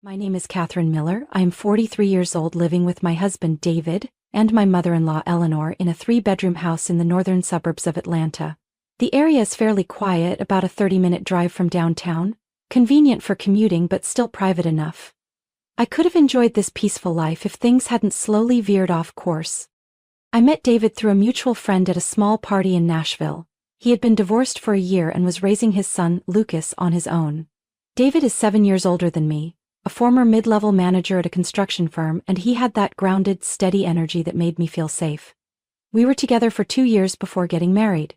My name is Catherine Miller. I am 43 years old, living with my husband David and my mother-in-law Eleanor in a 3-bedroom house in the northern suburbs of Atlanta. The area is fairly quiet, about a 30-minute drive from downtown, convenient for commuting but still private enough. I could have enjoyed this peaceful life if things hadn't slowly veered off course. I met David through a mutual friend at a small party in Nashville. He had been divorced for a year and was raising his son, Lucas, on his own. David is 7 years older than me, a former mid-level manager at a construction firm, and he had that grounded, steady energy that made me feel safe. We were together for 2 years before getting married.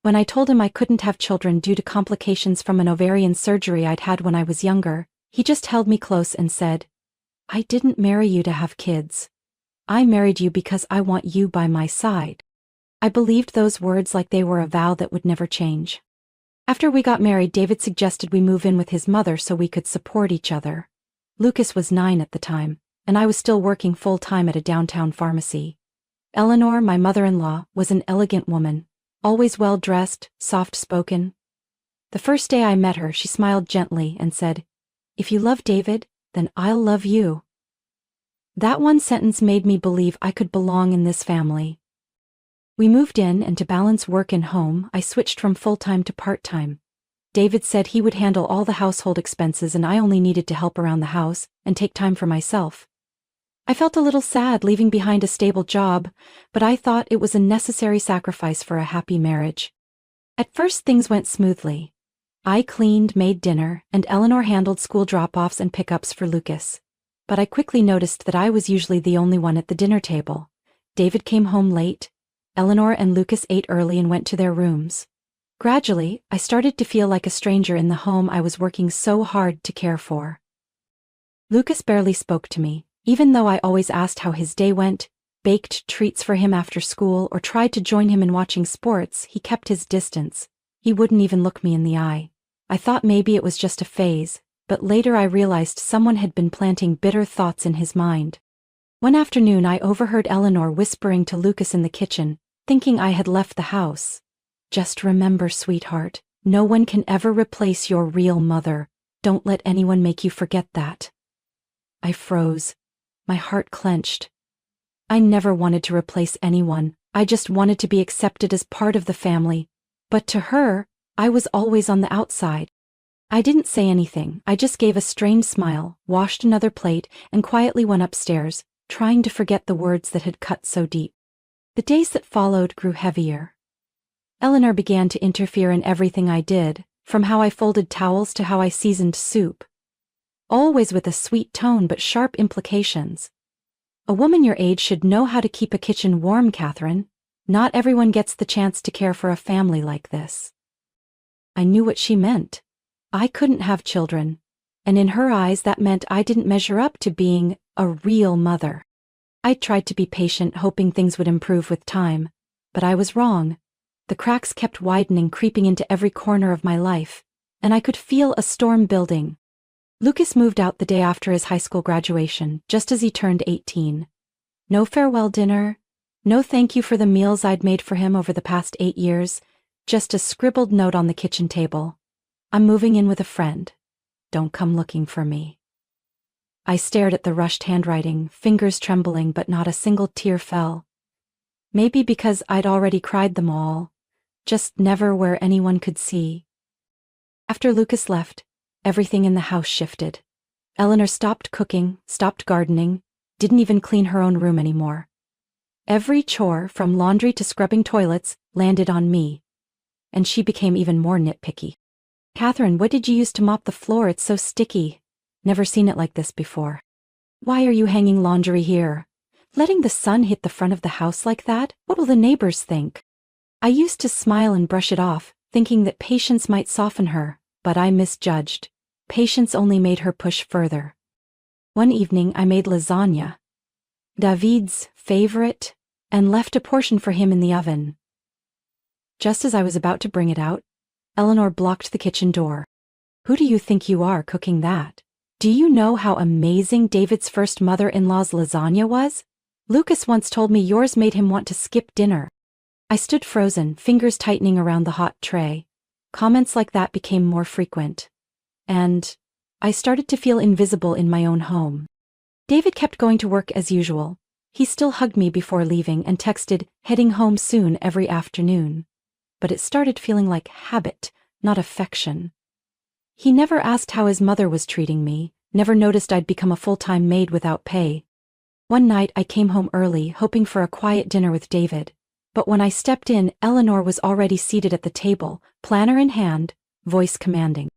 When I told him I couldn't have children due to complications from an ovarian surgery I'd had when I was younger, he just held me close and said, "I didn't marry you to have kids. I married you because I want you by my side." I believed those words like they were a vow that would never change. After we got married, David suggested we move in with his mother so we could support each other. Lucas was 9 at the time, and I was still working full-time at a downtown pharmacy. Eleanor, my mother-in-law, was an elegant woman, always well-dressed, soft-spoken. The first day I met her, she smiled gently and said, "If you love David, then I'll love you." That one sentence made me believe I could belong in this family. We moved in, and to balance work and home, I switched from full-time to part-time. David said he would handle all the household expenses and I only needed to help around the house and take time for myself. I felt a little sad leaving behind a stable job, but I thought it was a necessary sacrifice for a happy marriage. At first things went smoothly. I cleaned, made dinner, and Eleanor handled school drop-offs and pickups for Lucas. But I quickly noticed that I was usually the only one at the dinner table. David came home late. Eleanor and Lucas ate early and went to their rooms. Gradually, I started to feel like a stranger in the home I was working so hard to care for. Lucas barely spoke to me, even though I always asked how his day went, baked treats for him after school, or tried to join him in watching sports. He kept his distance. He wouldn't even look me in the eye. I thought maybe it was just a phase, but later I realized someone had been planting bitter thoughts in his mind. One afternoon I overheard Eleanor whispering to Lucas in the kitchen, thinking I had left the house. "Just remember, sweetheart, no one can ever replace your real mother. Don't let anyone make you forget that." I froze. My heart clenched. I never wanted to replace anyone. I just wanted to be accepted as part of the family. But to her, I was always on the outside. I didn't say anything. I just gave a strained smile, washed another plate, and quietly went upstairs, trying to forget the words that had cut so deep. The days that followed grew heavier. Eleanor began to interfere in everything I did, from how I folded towels to how I seasoned soup. Always with a sweet tone but sharp implications. "A woman your age should know how to keep a kitchen warm, Catherine. Not everyone gets the chance to care for a family like this." I knew what she meant. I couldn't have children, and in her eyes that meant I didn't measure up to being a real mother. I tried to be patient, hoping things would improve with time, but I was wrong. The cracks kept widening, creeping into every corner of my life, and I could feel a storm building. Lucas moved out the day after his high school graduation, just as he turned 18. No farewell dinner, no thank you for the meals I'd made for him over the past 8 years, just a scribbled note on the kitchen table. "I'm moving in with a friend. Don't come looking for me." I stared at the rushed handwriting, fingers trembling, but not a single tear fell. Maybe because I'd already cried them all, just never where anyone could see. After Lucas left, everything in the house shifted. Eleanor stopped cooking, stopped gardening, didn't even clean her own room anymore. Every chore, from laundry to scrubbing toilets, landed on me. And she became even more nitpicky. "Catherine, what did you use to mop the floor? It's so sticky. Never seen it like this before. Why are you hanging laundry here? Letting the sun hit the front of the house like that? What will the neighbors think?" I used to smile and brush it off, thinking that patience might soften her, but I misjudged. Patience only made her push further. One evening I made lasagna, David's favorite, and left a portion for him in the oven. Just as I was about to bring it out, Eleanor blocked the kitchen door. "Who do you think you are cooking that? Do you know how amazing David's first mother-in-law's lasagna was? Lucas once told me yours made him want to skip dinner." I stood frozen, fingers tightening around the hot tray. Comments like that became more frequent. And I started to feel invisible in my own home. David kept going to work as usual. He still hugged me before leaving and texted, "Heading home soon," every afternoon. But it started feeling like habit, not affection. He never asked how his mother was treating me, never noticed I'd become a full-time maid without pay. One night I came home early, hoping for a quiet dinner with David. But when I stepped in, Eleanor was already seated at the table, planner in hand, voice commanding.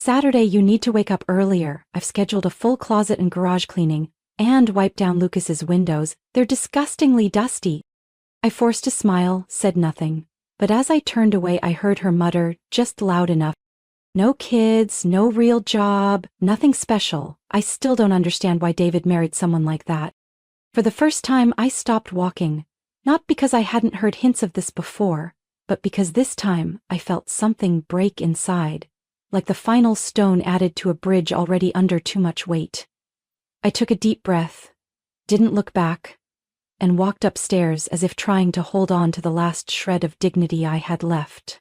"Saturday, you need to wake up earlier. I've scheduled a full closet and garage cleaning, and wipe down Lucas's windows. They're disgustingly dusty." I forced a smile, said nothing. But as I turned away, I heard her mutter, just loud enough, "No kids, no real job, nothing special. I still don't understand why David married someone like that." For the first time, I stopped walking. Not because I hadn't heard hints of this before, but because this time I felt something break inside, like the final stone added to a bridge already under too much weight. I took a deep breath, didn't look back, and walked upstairs as if trying to hold on to the last shred of dignity I had left.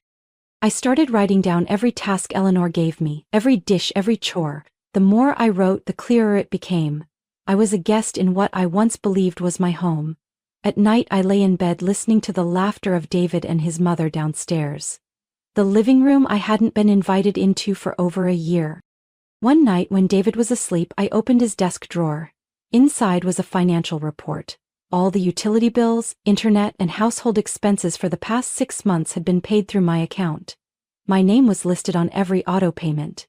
I started writing down every task Eleanor gave me, every dish, every chore. The more I wrote, the clearer it became. I was a guest in what I once believed was my home. At night I lay in bed listening to the laughter of David and his mother downstairs. The living room I hadn't been invited into for over a year. One night when David was asleep, I opened his desk drawer. Inside was a financial report. All the utility bills, internet, and household expenses for the past 6 months had been paid through my account. My name was listed on every auto payment.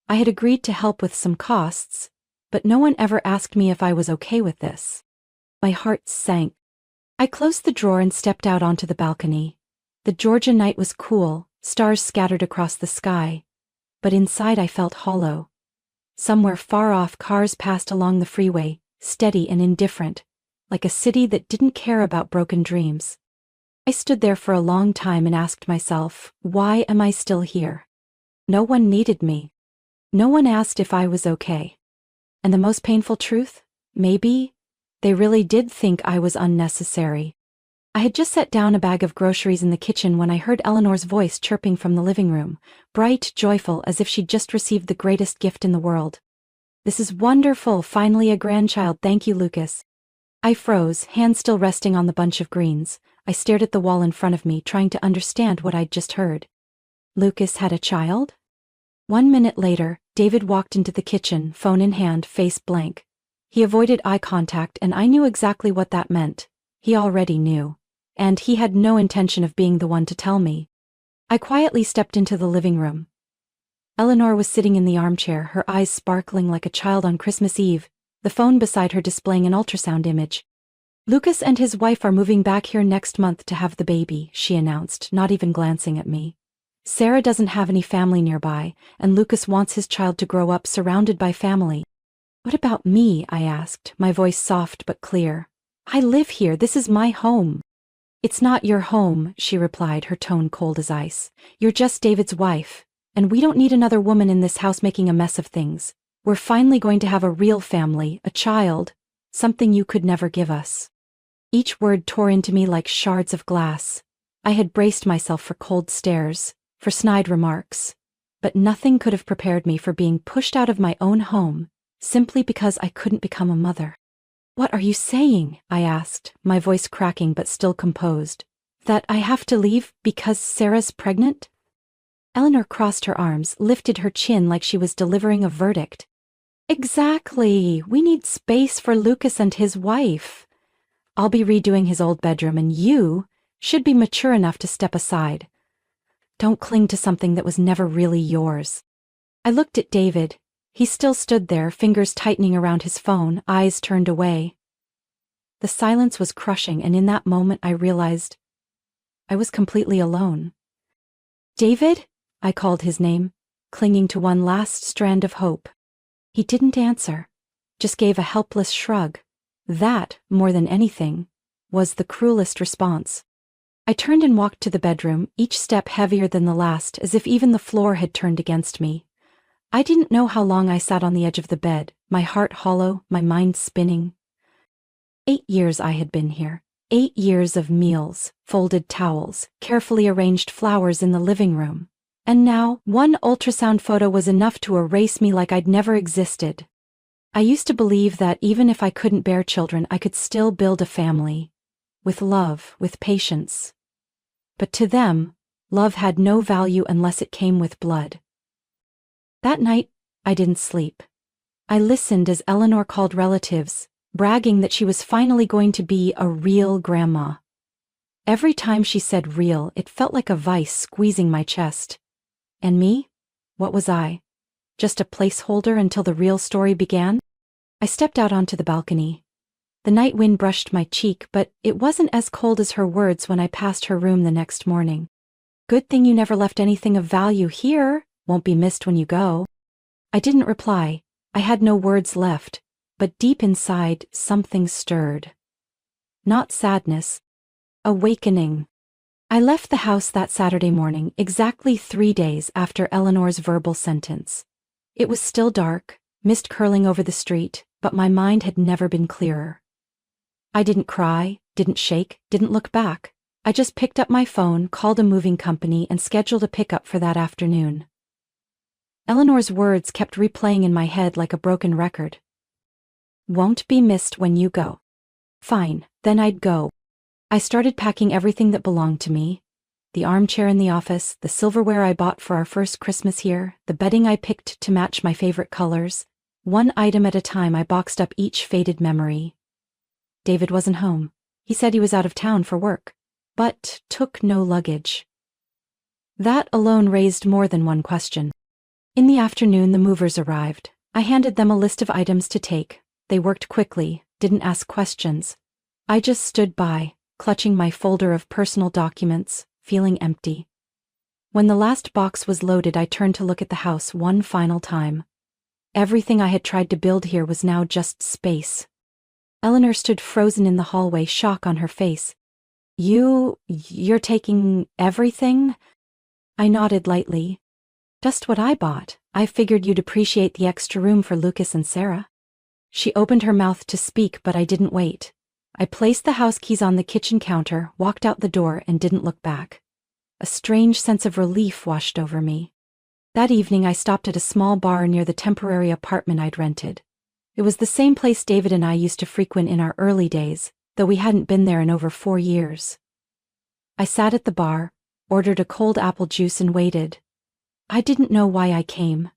I had agreed to help with some costs, but no one ever asked me if I was okay with this. My heart sank. I closed the drawer and stepped out onto the balcony. The Georgia night was cool, stars scattered across the sky. But inside I felt hollow. Somewhere far off, cars passed along the freeway, steady and indifferent, like a city that didn't care about broken dreams. I stood there for a long time and asked myself, why am I still here? No one needed me. No one asked if I was okay. And the most painful truth? Maybe they really did think I was unnecessary. I had just set down a bag of groceries in the kitchen when I heard Eleanor's voice chirping from the living room, bright, joyful, as if she'd just received the greatest gift in the world. "This is wonderful, finally a grandchild, thank you, Lucas." I froze, hand still resting on the bunch of greens. I stared at the wall in front of me, trying to understand what I'd just heard. Lucas had a child? 1 minute later, David walked into the kitchen, phone in hand, face blank. He avoided eye contact, and I knew exactly what that meant. He already knew. And he had no intention of being the one to tell me. I quietly stepped into the living room. Eleanor was sitting in the armchair, her eyes sparkling like a child on Christmas Eve, the phone beside her displaying an ultrasound image. "Lucas and his wife are moving back here next month to have the baby," she announced, not even glancing at me. "Sarah doesn't have any family nearby, and Lucas wants his child to grow up surrounded by family." "What about me?" I asked, my voice soft but clear. "I live here, this is my home." "It's not your home," she replied, her tone cold as ice. "You're just David's wife, and we don't need another woman in this house making a mess of things. We're finally going to have a real family, a child, something you could never give us." Each word tore into me like shards of glass. I had braced myself for cold stares, for snide remarks, but nothing could have prepared me for being pushed out of my own home, simply because I couldn't become a mother. "What are you saying?" I asked, my voice cracking but still composed. "That I have to leave because Sarah's pregnant?" Eleanor crossed her arms, lifted her chin like she was delivering a verdict. "Exactly. We need space for Lucas and his wife. I'll be redoing his old bedroom, and you should be mature enough to step aside. Don't cling to something that was never really yours." I looked at David. He still stood there, fingers tightening around his phone, eyes turned away. The silence was crushing, and in that moment I realized I was completely alone. "David?" I called his name, clinging to one last strand of hope. He didn't answer, just gave a helpless shrug. That, more than anything, was the cruelest response. I turned and walked to the bedroom, each step heavier than the last, as if even the floor had turned against me. I didn't know how long I sat on the edge of the bed, my heart hollow, my mind spinning. 8 years I had been here. 8 years of meals, folded towels, carefully arranged flowers in the living room. And now, one ultrasound photo was enough to erase me like I'd never existed. I used to believe that even if I couldn't bear children, I could still build a family. With love, with patience. But to them, love had no value unless it came with blood. That night, I didn't sleep. I listened as Eleanor called relatives, bragging that she was finally going to be a real grandma. Every time she said real, it felt like a vice squeezing my chest. And me? What was I? Just a placeholder until the real story began? I stepped out onto the balcony. The night wind brushed my cheek, but it wasn't as cold as her words when I passed her room the next morning. Good thing you never left anything of value here. Won't be missed when you go. I didn't reply. I had no words left, but deep inside, something stirred. Not sadness. Awakening. I left the house that Saturday morning, exactly 3 days after Eleanor's verbal sentence. It was still dark, mist curling over the street, but my mind had never been clearer. I didn't cry, didn't shake, didn't look back. I just picked up my phone, called a moving company, and scheduled a pickup for that afternoon. Eleanor's words kept replaying in my head like a broken record. Won't be missed when you go. Fine, then I'd go. I started packing everything that belonged to me. The armchair in the office, the silverware I bought for our first Christmas here, the bedding I picked to match my favorite colors. One item at a time, I boxed up each faded memory. David wasn't home. He said he was out of town for work, but took no luggage. That alone raised more than one question. In the afternoon, the movers arrived. I handed them a list of items to take. They worked quickly, didn't ask questions. I just stood by, clutching my folder of personal documents, feeling empty. When the last box was loaded, I turned to look at the house one final time. Everything I had tried to build here was now just space. Eleanor stood frozen in the hallway, shock on her face. You're taking everything? I nodded lightly. Just what I bought. I figured you'd appreciate the extra room for Lucas and Sarah. She opened her mouth to speak, but I didn't wait. I placed the house keys on the kitchen counter, walked out the door, and didn't look back. A strange sense of relief washed over me. That evening, I stopped at a small bar near the temporary apartment I'd rented. It was the same place David and I used to frequent in our early days, though we hadn't been there in over 4 years. I sat at the bar, ordered a cold apple juice, and waited. I didn't know why I came.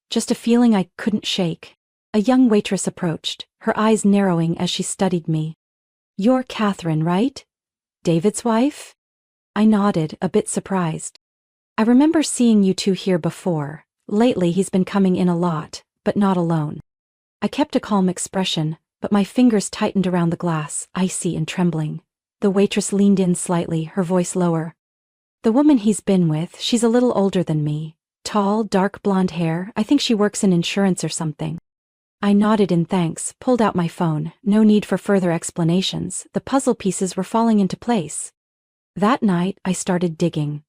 Just a feeling I couldn't shake. A young waitress approached, her eyes narrowing as she studied me. You're Catherine, right? David's wife? I nodded, a bit surprised. I remember seeing you two here before. Lately he's been coming in a lot, but not alone. I kept a calm expression, but my fingers tightened around the glass, icy and trembling. The waitress leaned in slightly, her voice lower. The woman he's been with, she's a little older than me. Tall, dark blonde hair. I think she works in insurance or something. I nodded in thanks, pulled out my phone. No need for further explanations. The puzzle pieces were falling into place. That night, I started digging.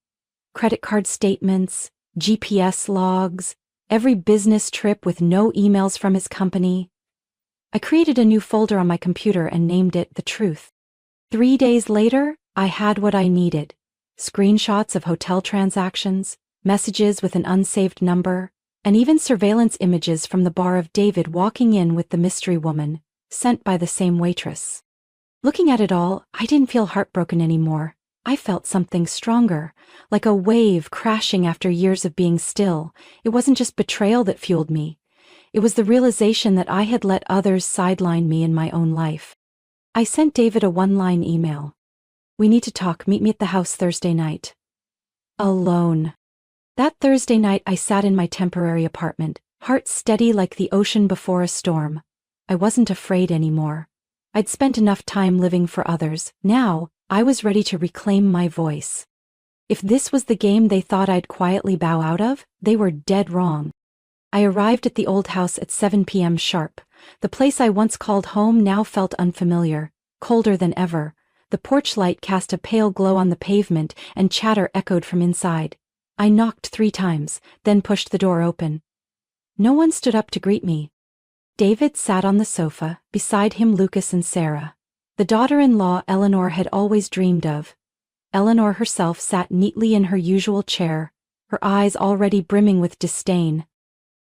Credit card statements, GPS logs, every business trip with no emails from his company. I created a new folder on my computer and named it The Truth. 3 days later, I had what I needed. Screenshots of hotel transactions, messages with an unsaved number, and even surveillance images from the bar of David walking in with the mystery woman, sent by the same waitress. Looking at it all, I didn't feel heartbroken anymore. I felt something stronger, like a wave crashing after years of being still. It wasn't just betrayal that fueled me. It was the realization that I had let others sideline me in my own life. I sent David a one-line email. We need to talk. Meet me at the house Thursday night. Alone. That Thursday night I sat in my temporary apartment, heart steady like the ocean before a storm. I wasn't afraid anymore. I'd spent enough time living for others. Now, I was ready to reclaim my voice. If this was the game they thought I'd quietly bow out of, they were dead wrong. I arrived at the old house at 7 p.m. sharp. The place I once called home now felt unfamiliar, colder than ever. The porch light cast a pale glow on the pavement, and chatter echoed from inside. I knocked 3 times, then pushed the door open. No one stood up to greet me. David sat on the sofa, beside him Lucas and Sarah. The daughter-in-law Eleanor had always dreamed of. Eleanor herself sat neatly in her usual chair, her eyes already brimming with disdain.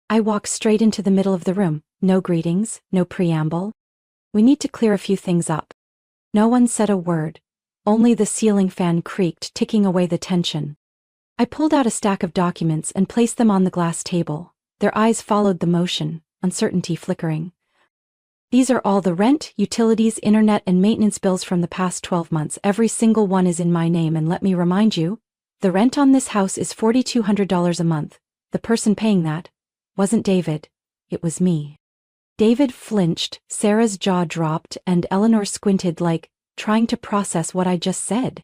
I walked straight into the middle of the room, no greetings, no preamble. We need to clear a few things up. No one said a word. Only the ceiling fan creaked, ticking away the tension. I pulled out a stack of documents and placed them on the glass table. Their eyes followed the motion, uncertainty flickering. These are all the rent, utilities, internet, and maintenance bills from the past 12 months. Every single one is in my name, and let me remind you, the rent on this house is $4,200 a month. The person paying that wasn't David. It was me. David flinched, Sarah's jaw dropped, and Eleanor squinted like, trying to process what I just said.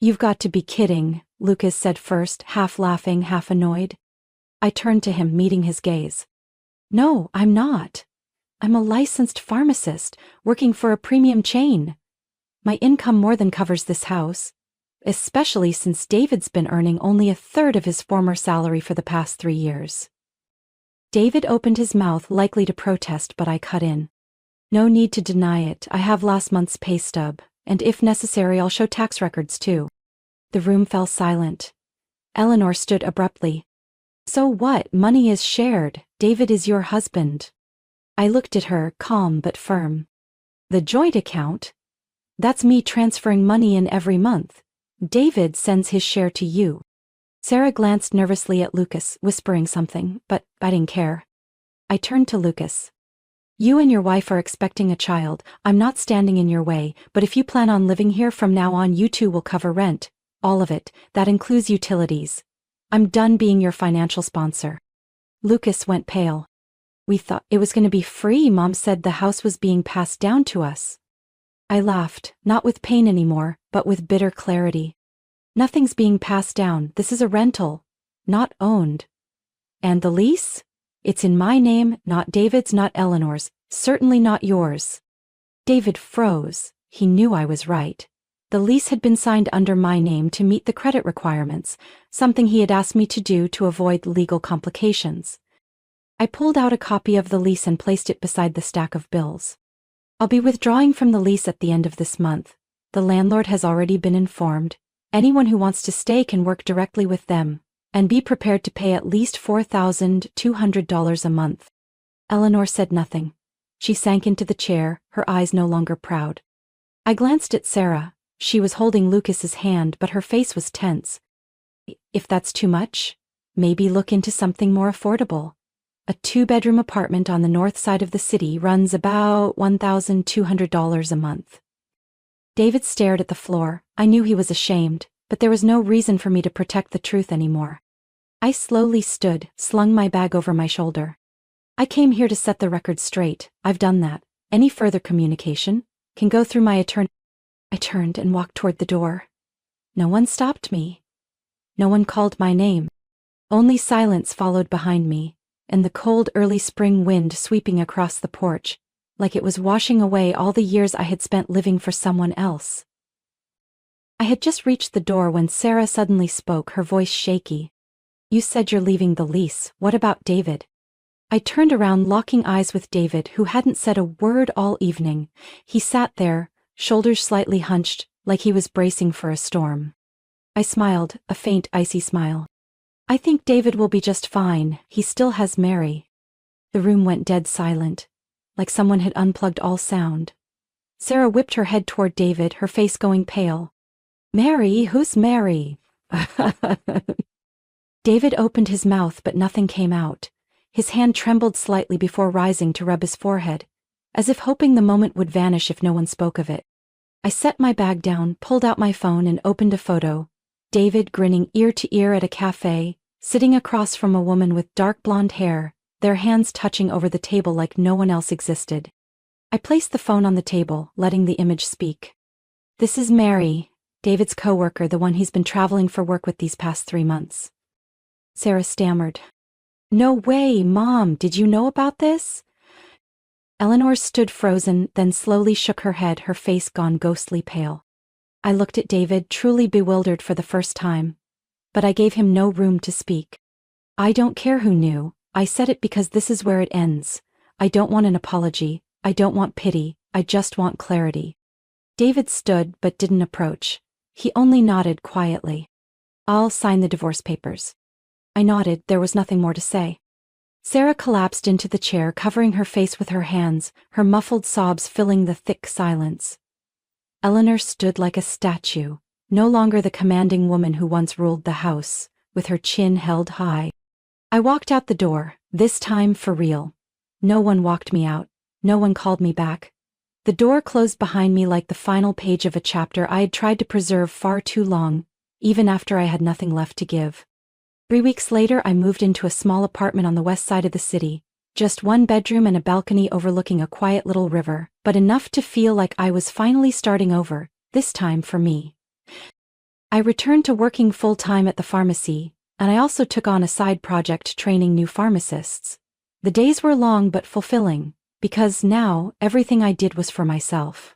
"You've got to be kidding," Lucas said first, half laughing, half annoyed. I turned to him, meeting his gaze. "No, I'm not. I'm a licensed pharmacist, working for a premium chain. My income more than covers this house, especially since David's been earning only a third of his former salary for the past 3 years." David opened his mouth, likely to protest, but I cut in. "No need to deny it. I have last month's pay stub, and if necessary I'll show tax records too." The room fell silent. Eleanor stood abruptly. "So what? Money is shared. David is your husband." I looked at her, calm but firm. "The joint account? That's me transferring money in every month. David sends his share to you." Sarah glanced nervously at Lucas, whispering something, but I didn't care. I turned to Lucas. "You and your wife are expecting a child. I'm not standing in your way, but if you plan on living here from now on, you two will cover rent. All of it. That includes utilities. I'm done being your financial sponsor." Lucas went pale. "We thought it was going to be free. Mom said the house was being passed down to us." I laughed, not with pain anymore, but with bitter clarity. "Nothing's being passed down. This is a rental, not owned. And the lease? It's in my name, not David's, not Eleanor's, certainly not yours." David froze. He knew I was right. The lease had been signed under my name to meet the credit requirements, something he had asked me to do to avoid legal complications. I pulled out a copy of the lease and placed it beside the stack of bills. "I'll be withdrawing from the lease at the end of this month. The landlord has already been informed. Anyone who wants to stay can work directly with them, and be prepared to pay at least $4,200 a month." Eleanor said nothing. She sank into the chair, her eyes no longer proud. I glanced at Sarah. She was holding Lucas's hand, but her face was tense. "If that's too much, maybe look into something more affordable. A 2-bedroom apartment on the north side of the city runs about $1,200 a month." David stared at the floor. I knew he was ashamed, but there was no reason for me to protect the truth anymore. I slowly stood, slung my bag over my shoulder. "I came here to set the record straight. I've done that. Any further communication can go through my attorney." I turned and walked toward the door. No one stopped me. No one called my name. Only silence followed behind me, and the cold early spring wind sweeping across the porch, like it was washing away all the years I had spent living for someone else. I had just reached the door when Sarah suddenly spoke, her voice shaky. "You said you're leaving the lease. What about David?" I turned around, locking eyes with David, who hadn't said a word all evening. He sat there, shoulders slightly hunched, like he was bracing for a storm. I smiled, a faint, icy smile. "I think David will be just fine. He still has Mary." The room went dead silent, like someone had unplugged all sound. Sarah whipped her head toward David, her face going pale. "Mary? Who's Mary?" David opened his mouth, but nothing came out. His hand trembled slightly before rising to rub his forehead, as if hoping the moment would vanish if no one spoke of it. I set my bag down, pulled out my phone, and opened a photo. David grinning ear to ear at a cafe, sitting across from a woman with dark blonde hair, their hands touching over the table like no one else existed. I placed the phone on the table, letting the image speak. "This is Mary, David's coworker, the one he's been traveling for work with these past 3 months." Sarah stammered. "No way, Mom, did you know about this?" Eleanor stood frozen, then slowly shook her head, her face gone ghostly pale. I looked at David, truly bewildered for the first time. But I gave him no room to speak. "I don't care who knew. I said it because this is where it ends. I don't want an apology. I don't want pity. I just want clarity." David stood but didn't approach. He only nodded quietly. "I'll sign the divorce papers." I nodded, there was nothing more to say. Sarah collapsed into the chair, covering her face with her hands, her muffled sobs filling the thick silence. Eleanor stood like a statue, no longer the commanding woman who once ruled the house, with her chin held high. I walked out the door, this time for real. No one walked me out. No one called me back. The door closed behind me like the final page of a chapter I had tried to preserve far too long, even after I had nothing left to give. 3 weeks later, I moved into a small apartment on the west side of the city, just 1 bedroom and a balcony overlooking a quiet little river, but enough to feel like I was finally starting over, this time for me. I returned to working full-time at the pharmacy, and I also took on a side project training new pharmacists. The days were long but fulfilling, because now everything I did was for myself.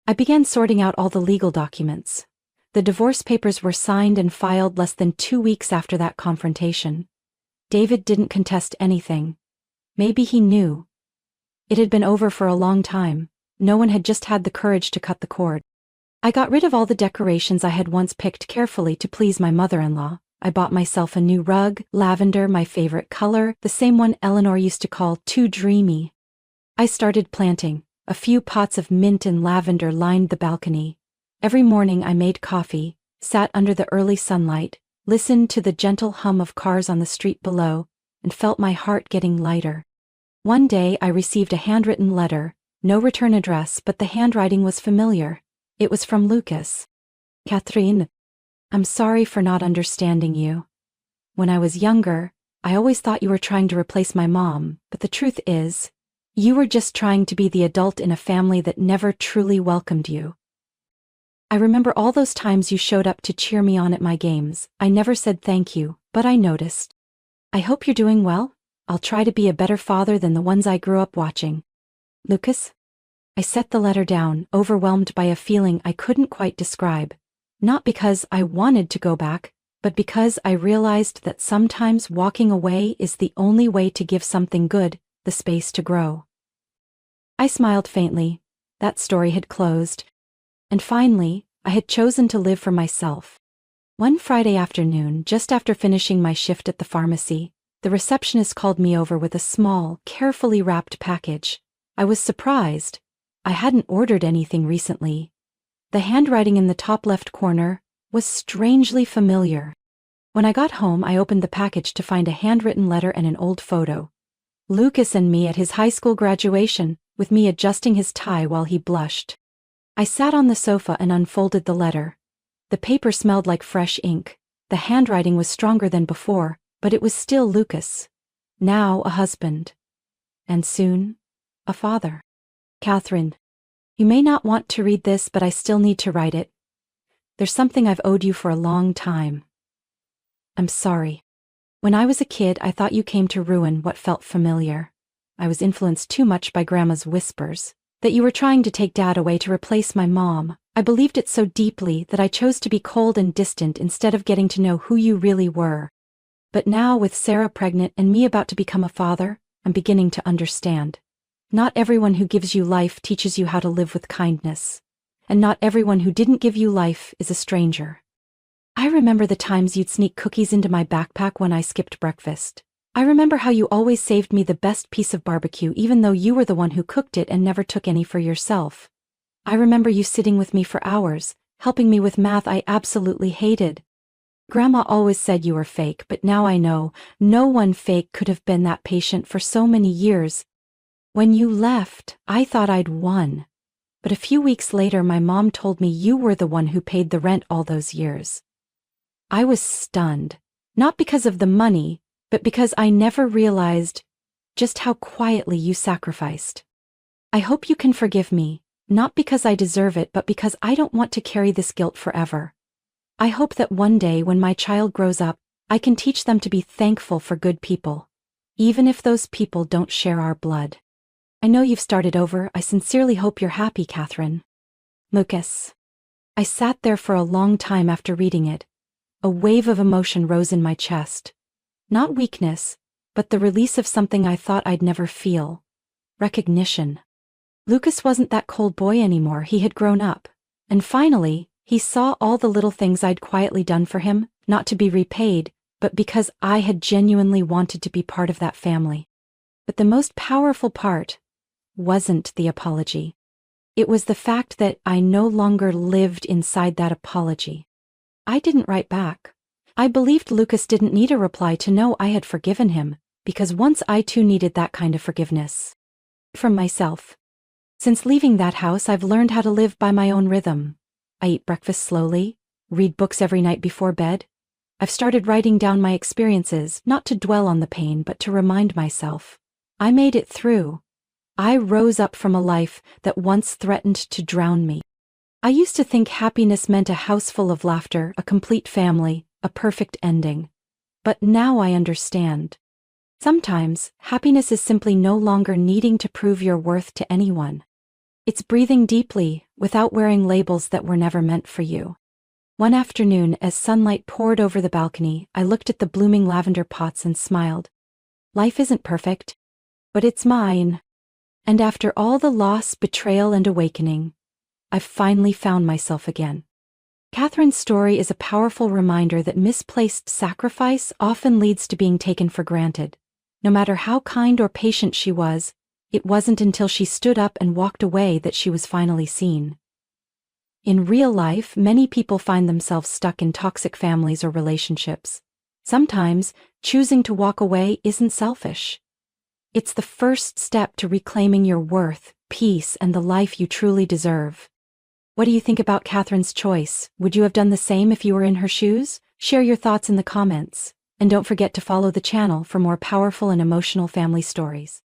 I began sorting out all the legal documents. The divorce papers were signed and filed less than 2 weeks after that confrontation. David didn't contest anything. Maybe he knew. It had been over for a long time. No one had just had the courage to cut the cord. I got rid of all the decorations I had once picked carefully to please my mother-in-law. I bought myself a new rug, lavender, my favorite color, the same one Eleanor used to call too dreamy. I started planting. A few pots of mint and lavender lined the balcony. Every morning I made coffee, sat under the early sunlight, listened to the gentle hum of cars on the street below, and felt my heart getting lighter. One day I received a handwritten letter, no return address, but the handwriting was familiar. It was from Lucas. Catherine, I'm sorry for not understanding you. When I was younger, I always thought you were trying to replace my mom, but the truth is, you were just trying to be the adult in a family that never truly welcomed you. I remember all those times you showed up to cheer me on at my games. I never said thank you, but I noticed. I hope you're doing well. I'll try to be a better father than the ones I grew up watching. Lucas? I set the letter down, overwhelmed by a feeling I couldn't quite describe. Not because I wanted to go back, but because I realized that sometimes walking away is the only way to give something good the space to grow. I smiled faintly. That story had closed. And finally, I had chosen to live for myself. One Friday afternoon, just after finishing my shift at the pharmacy, the receptionist called me over with a small, carefully wrapped package. I was surprised. I hadn't ordered anything recently. The handwriting in the top left corner was strangely familiar. When I got home, I opened the package to find a handwritten letter and an old photo. Lucas and me at his high school graduation, with me adjusting his tie while he blushed. I sat on the sofa and unfolded the letter. The paper smelled like fresh ink. The handwriting was stronger than before, but it was still Lucas. Now a husband. And soon, a father. Catherine, you may not want to read this, but I still need to write it. There's something I've owed you for a long time. I'm sorry. When I was a kid, I thought you came to ruin what felt familiar. I was influenced too much by Grandma's whispers. That you were trying to take Dad away to replace my mom. I believed it so deeply that I chose to be cold and distant instead of getting to know who you really were. But now, with Sarah pregnant and me about to become a father, I'm beginning to understand. Not everyone who gives you life teaches you how to live with kindness. And not everyone who didn't give you life is a stranger. I remember the times you'd sneak cookies into my backpack when I skipped breakfast. I remember how you always saved me the best piece of barbecue even though you were the one who cooked it and never took any for yourself. I remember you sitting with me for hours, helping me with math I absolutely hated. Grandma always said you were fake, but now I know, no one fake could have been that patient for so many years. When you left, I thought I'd won. But a few weeks later my mom told me you were the one who paid the rent all those years. I was stunned, not because of the money, but because I never realized just how quietly you sacrificed. I hope you can forgive me, not because I deserve it, but because I don't want to carry this guilt forever. I hope that one day when my child grows up, I can teach them to be thankful for good people, even if those people don't share our blood. I know you've started over. I sincerely hope you're happy, Catherine. Lucas. I sat there for a long time after reading it. A wave of emotion rose in my chest. Not weakness, but the release of something I thought I'd never feel. Recognition. Lucas wasn't that cold boy anymore. He had grown up. And finally, he saw all the little things I'd quietly done for him, not to be repaid, but because I had genuinely wanted to be part of that family. But the most powerful part wasn't the apology. It was the fact that I no longer lived inside that apology. I didn't write back. I believed Lucas didn't need a reply to know I had forgiven him, because once I too needed that kind of forgiveness. From myself. Since leaving that house, I've learned how to live by my own rhythm. I eat breakfast slowly, read books every night before bed. I've started writing down my experiences, not to dwell on the pain, but to remind myself. I made it through. I rose up from a life that once threatened to drown me. I used to think happiness meant a house full of laughter, a complete family, a perfect ending. But now I understand. Sometimes, happiness is simply no longer needing to prove your worth to anyone. It's breathing deeply, without wearing labels that were never meant for you. One afternoon, as sunlight poured over the balcony, I looked at the blooming lavender pots and smiled. Life isn't perfect, but it's mine. And after all the loss, betrayal, and awakening, I've finally found myself again. Catherine's story is a powerful reminder that misplaced sacrifice often leads to being taken for granted. No matter how kind or patient she was, it wasn't until she stood up and walked away that she was finally seen. In real life, many people find themselves stuck in toxic families or relationships. Sometimes, choosing to walk away isn't selfish. It's the first step to reclaiming your worth, peace, and the life you truly deserve. What do you think about Catherine's choice? Would you have done the same if you were in her shoes? Share your thoughts in the comments. And don't forget to follow the channel for more powerful and emotional family stories.